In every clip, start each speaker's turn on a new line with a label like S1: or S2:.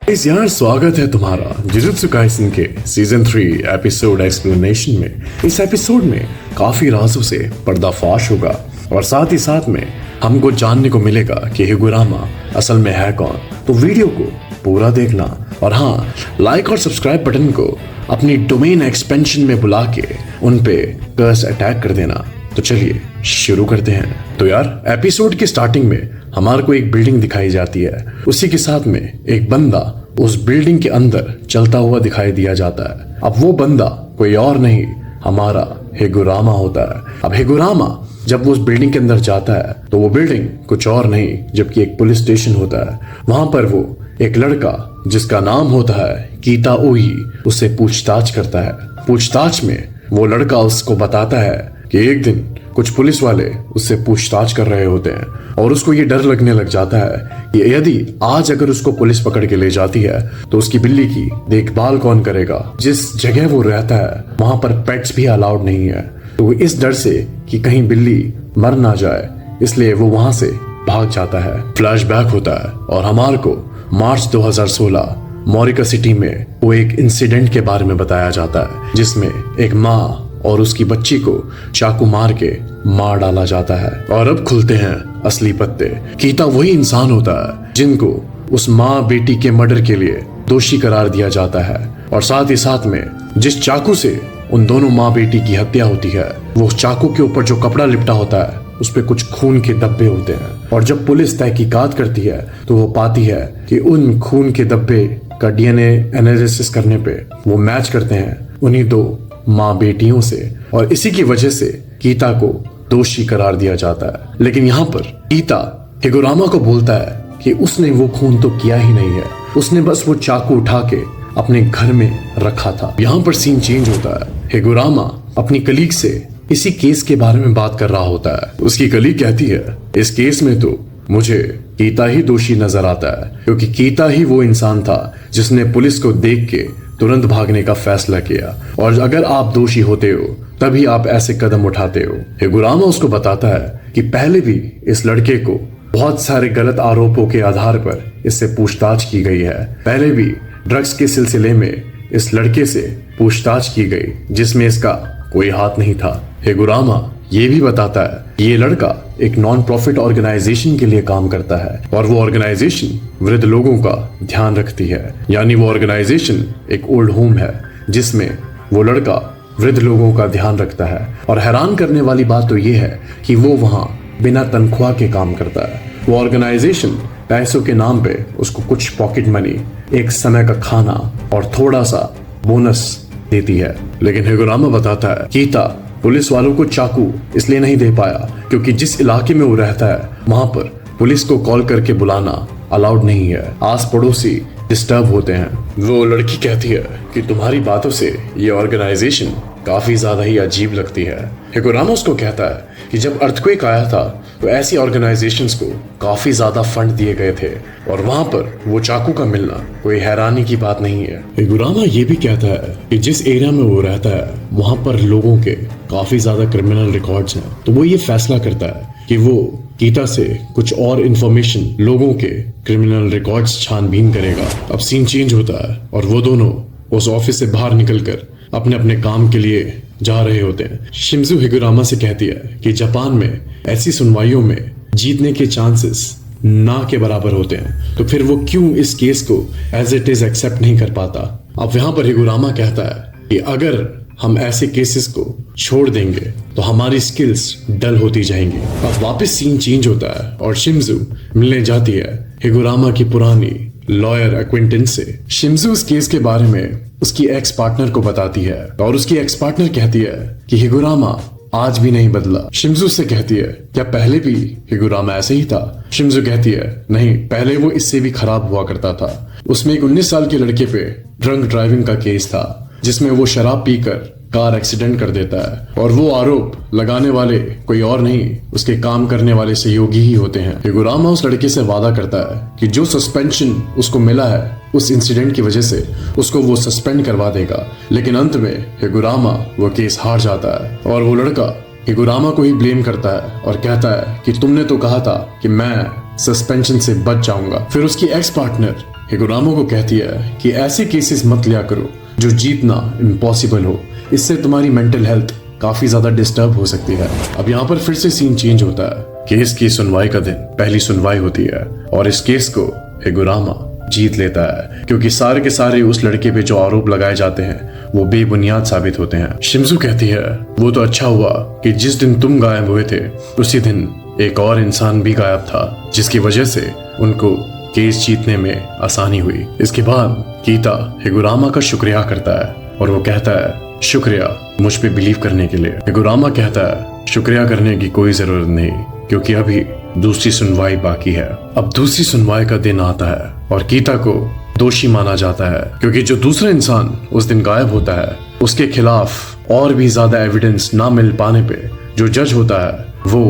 S1: इस यार स्वागत है तुम्हारा जुजुत्सु काइसेन के सीजन 3 एपिसोड एक्सप्लेनेशन में। इस एपिसोड में काफी राजों से पर्दाफाश होगा और साथ ही साथ में हमको जानने को मिलेगा कि हिगुरामा असल में है कौन। तो वीडियो को पूरा देखना और हाँ, लाइक और सब्सक्राइब बटन को अपनी डोमेन एक्सपेंशन में बुला के उन पे कर्स अटैक कर देना। तो चलिए शुरू करते हैं। तो यार एपिसोड की स्टार्टिंग में हमारे को एक बिल्डिंग दिखाई जाती है, उसी के साथ में एक बंदा उस बिल्डिंग के अंदर चलता हुआ दिखाई दिया जाता है। अब वो बंदा कोई और नहीं, हमारा हिगुरामा होता है। अब हिगुरामा जब वो उस बिल्डिंग के अंदर जाता है तो वो बिल्डिंग कुछ और नहीं जबकि एक पुलिस स्टेशन होता है। वहां पर वो एक लड़का जिसका नाम होता है कीता ओही उससे पूछताछ करता है। पूछताछ में वो लड़का उसको बताता है कि एक दिन कुछ पुलिस वाले उससे पूछताछ कर रहे होते हैं और उसको ये डर लगने लग जाता है कि यदि आज अगर उसको पुलिस पकड़ के ले जाती है तो उसकी बिल्ली की देखभाल कौन करेगा। जिस जगह वो रहता है वहां पर पेट्स भी अलाउड नहीं है, तो वो इस डर से कि कहीं बिल्ली मर ना जाए इसलिए वो वहां से भाग जाता है। फ्लैशबैक होता है और हमारे को मार्च 2016 मोरिका सिटी में वो एक इंसिडेंट के बारे में बताया जाता है जिसमें एक माँ और उसकी बच्ची को चाकू मार के मार डाला जाता है। और अब खुलते हैं असली पत्ते। कीता वही इंसान होता है जिनको उस माँ बेटी के मर्डर के लिए दोषी करार दिया जाता है और साथ ही साथ में जिस चाकू से उन दोनों माँ बेटी की हत्या होती है वो चाकू के ऊपर जो कपड़ा लिपटा होता है उस पे कुछ खून के धब्बे होते हैं। और जब पुलिस तहकीकात करती है तो वो पाती है कि उन खून के धब्बे का डीएनए एनालिसिस करने पे वो मैच करते हैं उन्हीं दो माँ बेटियों से और इसी की वजह से कीता को दोषी करार दिया जाता है। लेकिन यहाँ पर कीता हिगुरामा को बोलता है कि उसने वो खून तो किया ही नहीं है, उसने बस वो चाकू उठा के अपने घर में रखा था। यहाँ पर सीन चेंज होता है। हिगुरामा अपनी कलीग से इसी केस के बारे में बात कर रहा होता है। उसकी कलीग कहती है इस केस में तो मुझे कीता ही दोषी नजर आता है क्योंकि कीता ही वो इंसान था जिसने पुलिस को देख के तुरंत भागने का फैसला किया और अगर आप दोषी होते हो तभी आप ऐसे कदम उठाते हो। हिगुरामा उसको बताता है कि पहले भी इस लड़के को बहुत सारे गलत आरोपों के आधार पर इससे पूछताछ की गई है। पहले भी ड्रग्स के सिलसिले में इस लड़के से पूछताछ की गई जिसमें इसका कोई हाथ नहीं था। हिगुरामा ये भी बताता है कि ये लड़का एक नॉन प्रॉफिट ऑर्गेनाइजेशन के लिए काम करता है और वो ऑर्गेनाइजेशन वृद्ध लोगों का ध्यान रखती है। यानी वो ऑर्गेनाइजेशन एक ओल्ड होम है जिसमें वो लड़का वृद्ध लोगों का ध्यान रखता है। और हैरान करने वाली बात तो ये है कि वो वहाँ बिना तनख्वाह के काम करता है। वो ऑर्गेनाइजेशन पैसों के नाम पे उसको कुछ पॉकेट मनी, एक समय का खाना और थोड़ा सा बोनस देती है। लेकिन हिगुरामा बताता है कीता पुलिस वालों को चाकू इसलिए नहीं दे पाया क्योंकि जिस इलाके में वो रहता है वहां पर पुलिस को कॉल करके बुलाना अलाउड नहीं है, आस पड़ोसी डिस्टर्ब होते हैं। वो लड़की कहती है कि तुम्हारी बातों से ये ऑर्गेनाइजेशन काफी ज्यादा ही अजीब लगती है। हिगुरामा उसको कहता है कि जब अर्थक्वेक आया था तो ऐसी ऑर्गेनाइजेशंस को काफी ज्यादा फंड दिए गए थे और वहां पर वो चाकू का मिलना कोई हैरानी की बात नहीं है। हिगुरामा ये भी कहता है कि जिस एरिया में वो रहता है वहां पर लोगों के काफी ज्यादा क्रिमिनल रिकॉर्ड्स हैं, तो वो ये फैसला करता है कि वो कीता से कुछ और इंफॉर्मेशन, लोगों के क्रिमिनल रिकॉर्ड्स छानबीन करेगा। अब सीन चेंज होता है और वो दोनों उस ऑफिस से बाहर निकलकर अपने अपने काम के लिए जा रहे होते हैं। शिम्जू हिगुरामा से कहती है कि जापान में ऐसी सुनवाइयों में जीतने के चांसेस ना के बराबर होते हैं, तो फिर वो क्यों इस केस को एज इट इज एक्सेप्ट नहीं कर पाता। अब यहाँ पर हिगुरामा कहता है कि अगर हम ऐसे केसेस को छोड़ देंगे तो हमारी स्किल्स डल होती जाएंगी। अब वापस सीन चेंज होता है और शिम्जू मिलने जाती है हिगुरामा की पुरानी लॉयर एक्विंटेंस से। शिम्जू इस केस के बारे में उसकी एक्स पार्टनर को बताती है और उसकी एक्स पार्टनर कहती है कि हिगुरामा आज भी नहीं बदला। शिम्जू से कहती है क्या पहले भी हिगुरामा ऐसे ही था? शिम्जू कहती है नहीं, पहले वो इससे भी खराब हुआ करता था। उसमें एक 19 साल के लड़के पे ड्रंक ड्राइविंग का केस था जिसमें वो शराब पीकर कार एक्सीडेंट कर देता है और वो आरोप लगाने वाले कोई और नहीं, उसके काम करने वाले सहयोगी ही होते हैं। हिगुरामा उस लड़के से वादा करता है कि जो सस्पेंशन उसको मिला है उस इंसिडेंट की वजह से उसको वो सस्पेंड करवा देगा। लेकिन अंत में हिगुरामा वो केस हार जाता है और वो लड़का हिगुरामा को ही ब्लेम करता है और कहता है कि तुमने तो कहा था कि मैं सस्पेंशन से बच जाऊंगा। फिर उसकी एक्स पार्टनर हिगुरामा को कहती है कि ऐसे केसेस मत लिया करो जो जीतना इम्पॉसिबल हो, इससे तुम्हारी मेंटल हेल्थ काफी ज्यादा डिस्टर्ब हो सकती है। अब यहाँ पर फिर से सीन चेंज होता है। केस की सुनवाई का दिन, पहली सुनवाई होती है और इस केस को हिगुरामा जीत लेता है क्योंकि सारे के सारे उस लड़के पे जो आरोप लगाए जाते हैं वो बेबुनियाद साबित होते हैं। शिम्जू कहती है वो तो अच्छा हुआ कि जिस दिन तुम गायब हुए थे उसी दिन एक और इंसान भी गायब था, जिसकी वजह से उनको केस जीतने में आसानी हुई। इसके बाद कीता हिगुरामा का शुक्रिया करता है और वो कहता है शुक्रिया मुझ पे बिलीव करने के लिए। हिगुरामा कहता है शुक्रिया करने की कोई जरूरत नहीं क्योंकि अभी दूसरी सुनवाई बाकी है। अब दूसरी सुनवाई का दिन आता है और कीता को दोषी माना जाता है क्योंकि जो दूसरा इंसान उस दिन गायब होता है उसके खिलाफ और भी ज्यादा एविडेंस ना मिल पाने पे जो जज होता है वो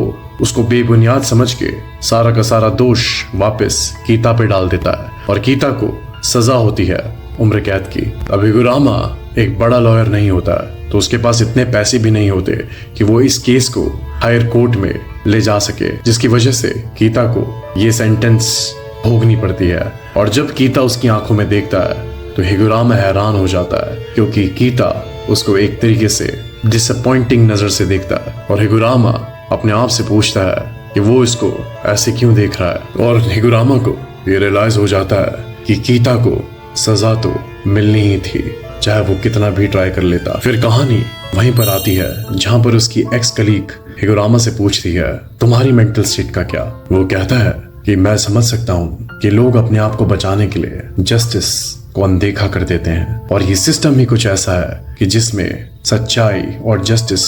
S1: उसको बेबुनियाद समझ के सारा का सारा दोष वापस कीता पे डाल देता है और कीता को सजा होती है उम्र कैद की। अब हिगुरामा एक बड़ा लॉयर नहीं होता तो उसके पास इतने पैसे भी नहीं होते कि वो इस केस को हायर कोर्ट में ले जा सके, जिसकी वजह से कीता को ये सेंटेंस भोगनी पड़ती है। और जब कीता उसकी आंखों में देखता है तो हिगुरामा हैरान हो जाता है क्योंकि कीता उसको एक तरीके से डिसअपॉइंटिंग नजर से देखता है और हिगुरामा अपने आप से पूछता है कि वो इसको ऐसे क्यों देख रहा है। और हिगुरामा को ये रियलाइज हो जाता है कि कीता को सजा तो मिलनी ही थी चाहे वो कितना भी ट्राई कर लेता। फिर कहानी वहीं पर आती है जहां पर उसकी एक्स कलीग हिगुरामा से पूछती है तुम्हारी मेंटल स्टेट का क्या। वो कहता है कि मैं समझ सकता हूँ कि लोग अपने आप को बचाने के लिए जस्टिस को अनदेखा कर देते हैं और ये सिस्टम ही कुछ ऐसा है कि जिसमें सच्चाई और जस्टिस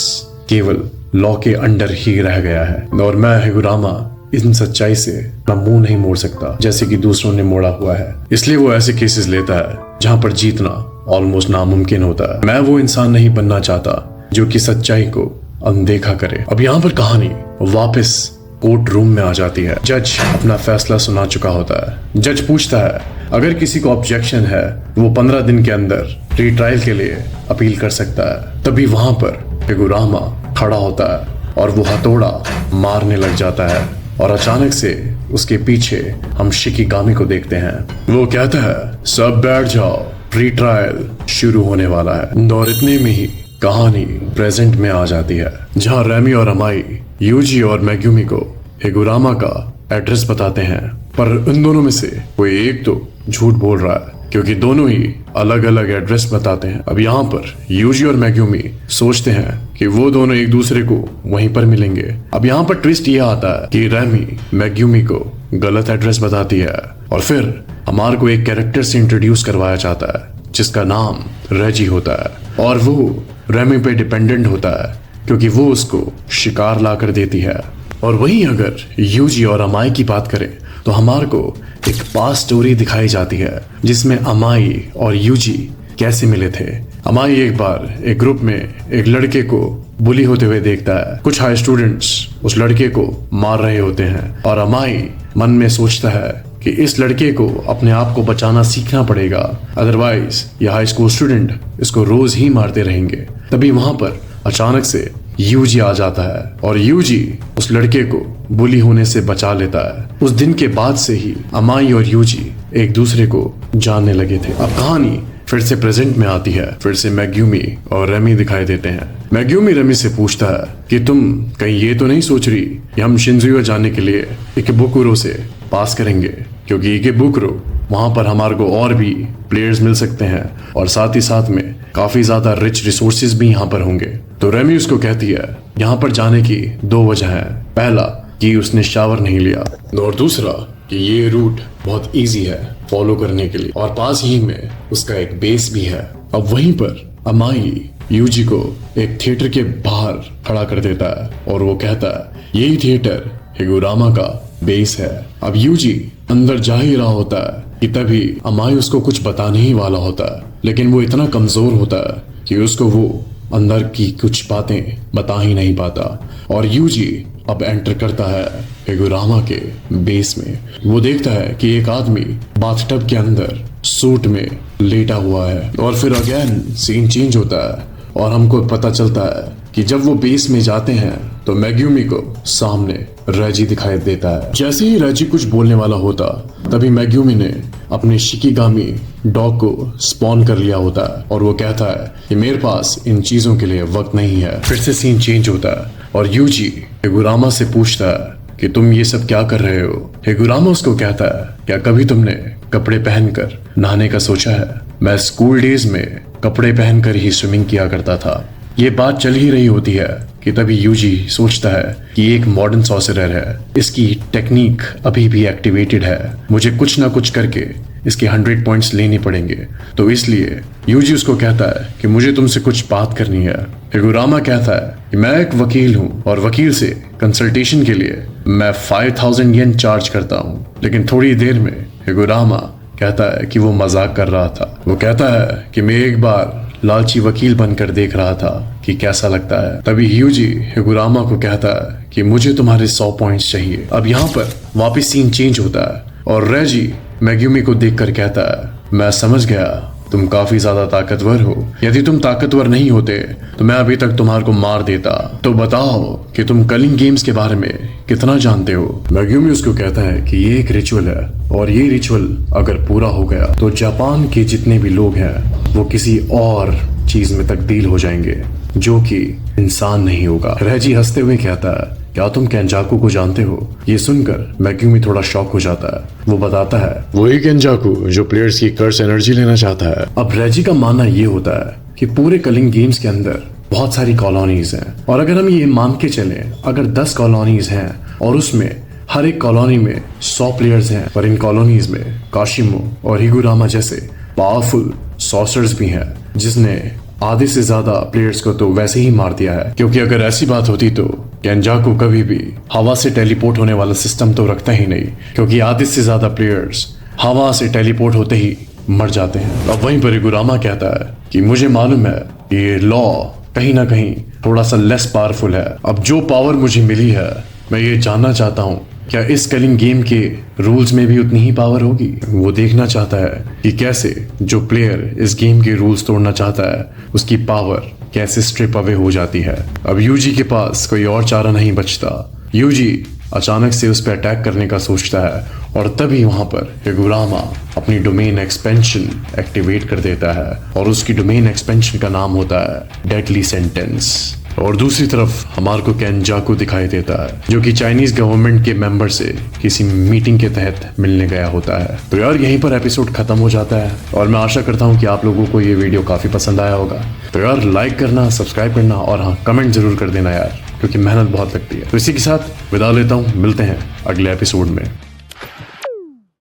S1: केवल लॉ के अंडर ही रह गया है और मैं हिगुरामा इन सच्चाई से अपना मुंह नहीं मोड़ सकता जैसे कि दूसरों ने मोड़ा हुआ है। इसलिए वो ऐसे केसेस लेता है जहां पर जीतना ऑलमोस्ट नामुमकिन होता है। मैं वो इंसान नहीं बनना चाहता जो कि सच्चाई को अनदेखा करे। अब यहाँ पर कहानी वापस कोर्ट रूम में आ जाती है। जज अपना फैसला सुना चुका होता है। जज पूछता है अगर किसी को ऑब्जेक्शन है वो 15 दिन के अंदर रीट्रायल के लिए अपील कर सकता है। तभी वहां पर हिगुरामा खड़ा होता है और वो हथौड़ा मारने लग जाता है और अचानक से उसके पीछे हम शिकिगामी को देखते हैं। वो कहता है सब बैठ जाओ, रीट्रायल शुरू होने वाला है। और इतने में ही कहानी प्रेजेंट में आ जाती है जहां रेमी और अमाई यूजी और मेग्यूमी को हिगुरामा का एड्रेस बताते हैं, पर उन दोनों में से कोई एक तो झूठ बोल रहा है क्योंकि दोनों ही अलग अलग एड्रेस बताते हैं। अब यहाँ पर यूजी और मेग्यूमी सोचते हैं कि वो दोनों एक दूसरे को वहीं पर मिलेंगे। अब यहाँ पर ट्विस्ट ये आता है कि रेमी मेग्यूमी को गलत एड्रेस बताती है और फिर हमार को एक कैरेक्टर से इंट्रोड्यूस करवाया जाता है जिसका नाम रेजी होता है और वो रेमी पे डिपेंडेंट होता है क्योंकि वो उसको शिकार ला कर देती है। और वहीं अगर यूजी और अमाई की बात करें तो हमार को एक पास्ट स्टोरी दिखाई जाती है जिसमें अमाई और यूजी कैसे मिले थे। अमाई एक बार एक ग्रुप में एक लड़के को बुली होते हुए देखता है। कुछ हाई स्टूडेंट्स उस लड़के को मार रहे होते हैं और अमाई मन में सोचता है कि इस लड़के को अपने आप को बचाना सीखना पड़ेगा, अदरवाइज ये हाई स्कूल स्टूडेंट इसको रोज ही मारते रहेंगे। तभी वहां पर अचानक से यूजी आ जाता है और यूजी उस लड़के को बुली होने से बचा लेता है। उस दिन के बाद से ही अमाई और यूजी एक दूसरे को जानने लगे थे। अब कहानी फिर से प्रेजेंट में आती है। फिर से मेग्यूमी और रेमी दिखाई देते हैं। मेग्यूमी रेमी से पूछता है कि तुम कहीं ये तो नहीं सोच रही कि हम शिनजुयो जाने के लिए इकेबुकुरो से पास करेंगे, क्योंकि इकेबुकुरो वहां पर हमारे को और भी प्लेयर्स मिल सकते हैं और साथ ही साथ में काफी ज्यादा रिच रिसोर्सेज भी यहाँ पर होंगे। तो रेमी उसको कहती है यहाँ पर जाने की 2 वजह है। पहला कि उसने शावर नहीं लिया और दूसरा कि ये रूट बहुत इजी है फॉलो करने के लिए और पास ही में उसका एक बेस भी है। अब वहीं पर अमाई यूजी को एक थिएटर के बाहर खड़ा कर देता है और वो कहता है यही थिएटर हिगुरामा का बेस है। अब यूजी अंदर जा ही रहा होता है कि तभी अमाई उसको कुछ बताने ही वाला होता है, लेकिन वो इतना कमजोर होता है कि उसको वो अंदर की कुछ बातें बता ही नहीं पाता और यूजी अब एंटर करता है हिगुरामा के बेस में। वो देखता है कि एक आदमी बाथटब के अंदर सूट में लेटा हुआ है और फिर अगेन सीन चेंज होता है और हमको पता चलता है कि जब वो बेस में जाते हैं तो मेग्यूमी को सामने रेजी दिखाई देता है। जैसे ही रेजी कुछ बोलने वाला होता तभी मेग्यूमी ने अपने शिकिगामी डॉग को स्पॉन कर लिया होता है और वो कहता है कि मेरे पास इन चीजों के लिए वक्त नहीं है। फिर से सीन चेंज होता है और यूजी हिगुरामा से पूछता है कि तुम ये सब क्या कर रहे हो। हिगुरामा उसको कहता है, क्या कभी तुमने कपड़े पहनकर नहाने का सोचा है? मैं स्कूल डेज में कपड़े पहनकर ही स्विमिंग किया करता था। ये बात चल ही रही होती है कि तभी यूजी सोचता है कि एक मॉडर्न सॉर्सरर है, इसकी टेक्निक अभी भी एक्टिवेटेड है, मुझे कुछ ना कुछ करके इसके 100 पॉइंट्स लेने पड़ेंगे। तो इसलिए यूजी उसको कहता है कि मुझे तुमसे कुछ बात करनी है। हिगुरामा कहता है कि मैं एक वकील हूँ और वकील से कंसल्टेशन के लिए मैं 5000 येन चार्ज करता हूँ। लेकिन थोड़ी देर में हिगुरामा कहता है कि वो मजाक कर रहा था। वो कहता है कि मैं एक बार लालची वकील बनकर देख रहा था कि कैसा लगता है। तभी यूजी हिगुरामा को कहता है कि मुझे तुम्हारे 100 पॉइंट्स चाहिए। अब यहाँ पर वापस सीन चेंज होता है और रेजी मेग्यूमी को देखकर कहता है, मैं समझ गया तुम काफी ज्यादा ताकतवर हो। यदि तुम ताकतवर नहीं होते तो मैं अभी तक तुम्हारे को मार देता। तो बताओ कि तुम कलिंग गेम्स के बारे में कितना जानते हो। मेग्यूमी उसको कहता है कि ये एक रिचुअल है और ये रिचुअल अगर पूरा हो गया तो जापान के जितने भी लोग हैं वो किसी और चीज में तब्दील हो जाएंगे जो कि इंसान नहीं होगा। रेजी हंसते हुए कहता है, क्या तुम केंजाकू को जानते हो? ये सुनकर मैग्यूमी थोड़ा शॉक हो जाता है। वो बताता है, वही केंजाकू जो प्लेयर्स की कर्स एनर्जी लेना चाहता है। अब रेजी का मानना ये होता है कि पूरे कलिंग गेम्स के अंदर बहुत सारी कॉलोनीज हैं और अगर हम ये मान के चले अगर 10 कॉलोनीज हैं और उसमें हर एक कॉलोनी में 100 प्लेयर्स हैं और इन कॉलोनीज में काशिमो और हिगुरामा जैसे पावरफुल सॉर्सरर्स भी हैं जिसने आधे से ज्यादा प्लेयर्स को तो वैसे ही मार दिया है। क्योंकि अगर ऐसी बात होती तो केंजाकू कभी भी हवा से टेलीपोर्ट होने वाला सिस्टम तो रखता ही नहीं, क्योंकि आधे से ज्यादा प्लेयर्स हवा से टेलीपोर्ट होते ही मर जाते हैं। अब वहीं पर हिगुरामा कहता है कि मुझे मालूम है ये लॉ कहीं ना कहीं थोड़ा सा लेस पावरफुल है। अब जो पावर मुझे मिली है मैं ये जानना चाहता हूँ क्या इस कलिंग गेम के रूल्स में भी उतनी ही पावर होगी। वो देखना चाहता है कि कैसे जो प्लेयर इस गेम के रूल्स तोड़ना चाहता है उसकी पावर कैसे स्ट्रिप अवे हो जाती है। अब यूजी के पास कोई और चारा नहीं बचता। यूजी अचानक से उस पर अटैक करने का सोचता है और तभी वहां पर हिगुरामा अपनी डोमेन एक्सपेंशन एक्टिवेट कर देता है और उसकी डोमेन एक्सपेंशन का नाम होता है डेडली सेंटेंस। और दूसरी तरफ हमारे को केंजाकू दिखाई देता है जो कि चाइनीज गवर्नमेंट के मेंबर से किसी मीटिंग के तहत मिलने गया होता है। तो यार यहीं पर एपिसोड खत्म हो जाता है और मैं आशा करता हूँ कि आप लोगों को ये वीडियो काफी पसंद आया होगा। तो यार लाइक करना, सब्सक्राइब करना और हाँ कमेंट जरूर कर देना यार, क्योंकि मेहनत बहुत लगती है। तो इसी के साथ विदा लेता हूँ, मिलते हैं अगले एपिसोड में।